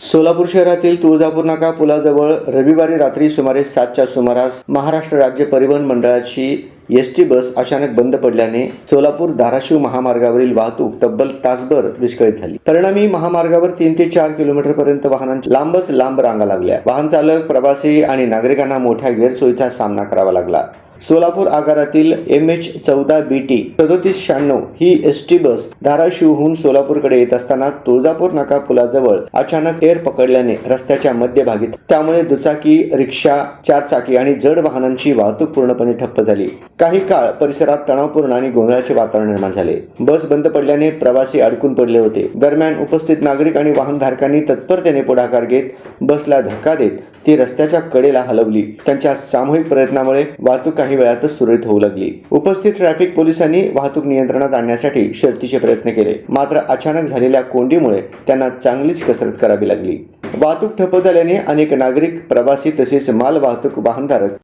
सोलापूर शहरातील तुळजापूर नाका पुलाजवळ रविवारी रात्री सुमारे 7च्या सुमारास महाराष्ट्र राज्य परिवहन मंडळाची एसटी बस अचानक बंद पडल्याने सोलापूर धाराशिव महामार्गावरील वाहतूक तब्बल तासभर विस्कळीत झाली। परिणामी महामार्गावर 3 ते 4 किलोमीटर पर्यंत वाहनांच्या लांबच लांब रांगा लागल्या। वाहन चालक, प्रवासी आणि नागरिकांना मोठ्या गैरसोयीचा सामना करावा लागला। सोलापूर आगारातील MH14BT 3796 ही एसटी बस धाराशिवहून सोलापूरकडे येत असताना तुळजापूर नाका पुलाजवळ अचानक एअर पकडल्याने रस्त्याच्या मध्यभागी त्यामुळे दुचाकी, रिक्षा, चारचाकी आणि जड वाहनांची वाहतूक पूर्णपणे ठप्प झाली। काही काळ परिसरात तणावपूर्ण आणि गोंधळाचे वातावरण निर्माण झाले। बस बंद पडल्याने प्रवासी अडकून पडले होते। दरम्यान उपस्थित नागरिक आणि वाहनधारकांनी तत्परतेने पुढाकार घेत बसला धक्का देत ती रस्त्याच्या कडेला हलवली। त्यांच्या सामूहिक प्रयत्नामुळे वाहतूक काही वेळातच सुरळीत होऊ लागली। उपस्थित ट्रॅफिक पोलिसांनी वाहतूक नियंत्रणात आणण्यासाठी शर्थीचे प्रयत्न केले, मात्र अचानक झालेल्या कोंडीमुळे त्यांना चांगलीच कसरत करावी लागली। वाहतूक ठप्प झाल्याने अनेक नागरिक, प्रवासी तसेच माल वाहतूक वाहनधारक